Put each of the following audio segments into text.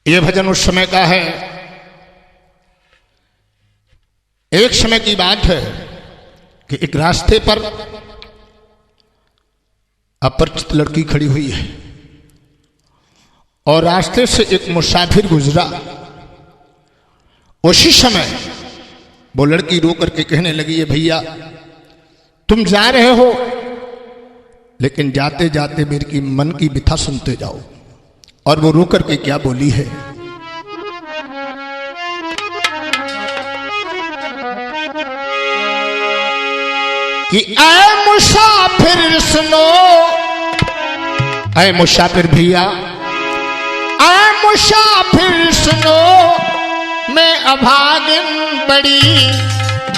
ये भजन उस समय का है। एक समय की बात है कि एक रास्ते पर अपरिचित लड़की खड़ी हुई है और रास्ते से एक मुसाफिर गुजरा। उसी समय वो लड़की रो करके कहने लगी है, भैया तुम जा रहे हो लेकिन जाते जाते मेरी मन की व्यथा सुनते जाओ। और वो रो करके क्या बोली है, कि ऐ मुसाफिर सुनो, ऐ मुसाफिर भैया, ऐ मुसाफिर सुनो, मैं अभागिन बड़ी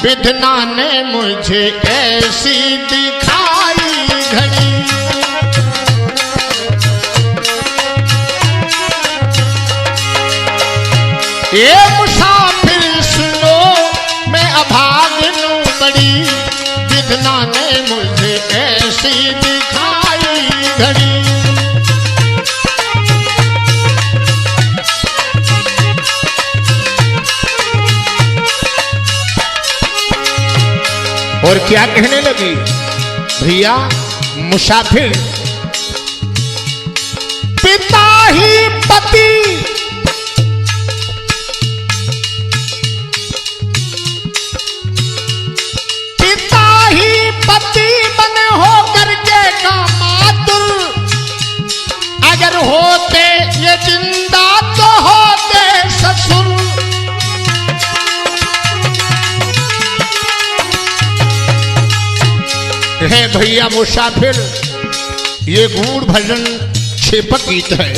विधना ने मुझे ऐसी दिखाई घड़ी। ये मुसाफिर सुनो, मैं अभागिन बड़ी विधना ने मुझे ऐसी दिखाई घड़ी। और क्या कहने लगी, भैया मुसाफिर पिता ही पति, पिता ही पति बने हो करके का मातुर, अगर होते ये जिंदा तो होते ससुर। है भैया मुसाफिर, ये गूढ़ भजन क्षेपक गीत है।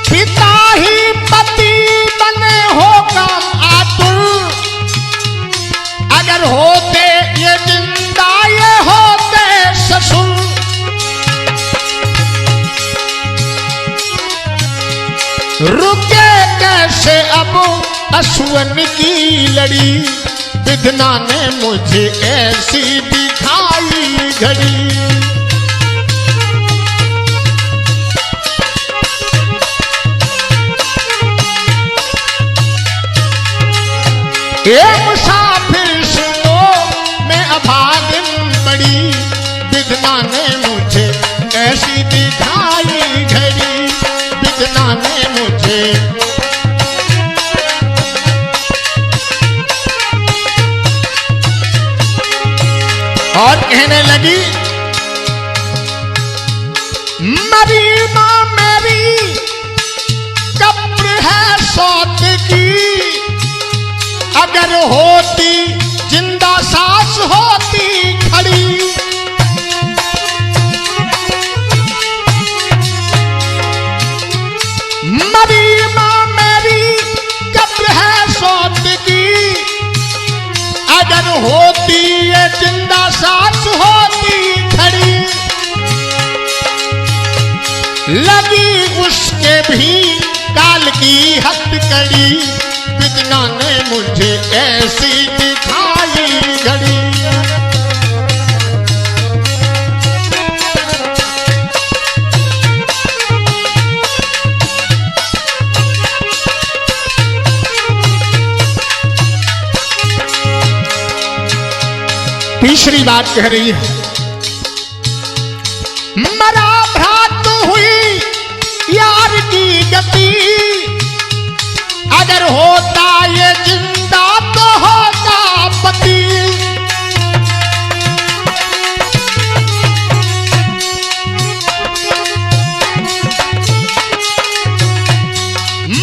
पिता ही पति बने हो काम आतुर, अगर होते ये जिंदा ये होते ससुर। रुके कैसे अब असुवन की लड़ी, विधना ने मुझे ऐसी दिखाई घड़ी। ये मुसाफिर सुनो, मैं अभागिन बड़ी विधना ने मुझे ऐसी दिखाई घड़ी। विधना ने मुझे और कहने लगी, मरी मां मेरी कब्र है सौत की, अगर होती जिंदा सास होती खड़ी। मरी मां मेरी कब्र है सौत की, अगर होती ये जिंदा सास होती खड़ी। लगी उसके भी काल की हथकड़ी, विधना ने मुझे ऐसी दिखाई घड़ी। तीसरी बात कह रही है, मरा भ्रात हुई यार की गति, अगर होता ये जिंदा तो होता पति।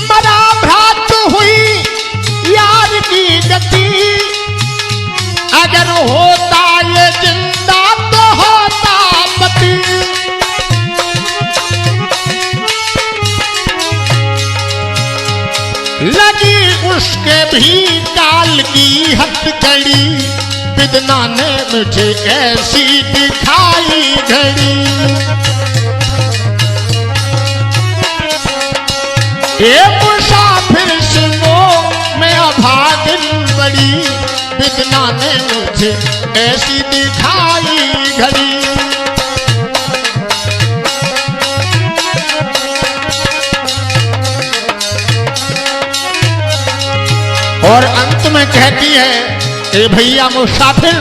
मरा भ्रात हुई यार की गति, अगर होता ये जिंदा तो होता पति। लगी उसके भी काल की हथकड़ी, विधना ने मुझे ऐसी दिखाई घड़ी। ये मुसाफिर सुनो, मैं अभागिन बड़ी विधना ने मुझे ऐसी दिखाई घड़ी। और अंत में कहती है, ए भैया मुसाफिर,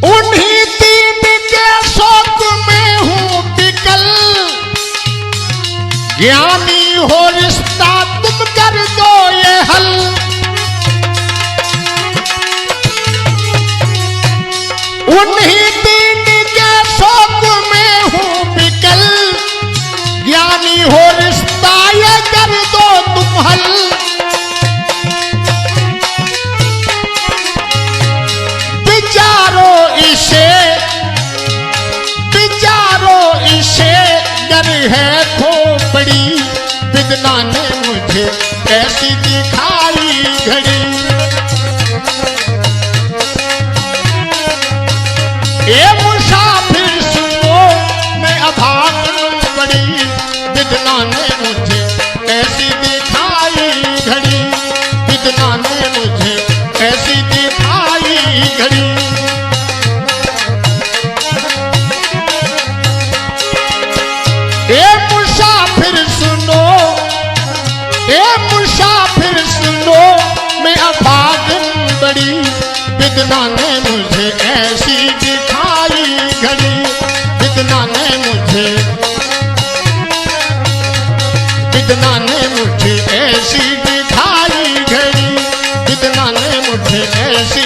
उन्हीं तीन के शौक में हूं बिकल, ज्ञानी हो रिश्ता तुम कर दो ये हल। उन्हीं तीन के शौक में हूं बिकल, ज्ञानी हो रिश्ता ये कर दो तुम हल। विचारो इसे डर है खोपड़ी, विदना ने मुझे ऐसी दिखाई घड़ी। ए मुसाफिर सुनो मैं अभागन बड़ी, विदना ने मुझे ऐसी दिखाई घड़ी, विदना ने मुझे ऐसी दिखाई घड़ी। ए मुसाफिर सुनो मैं अभागन बड़ी, विदना ने मुझे ऐसी दिखाई घड़ी, विदना ने मुझे ऐसी दिखाई घड़ी, विदना ने मुझे ऐसी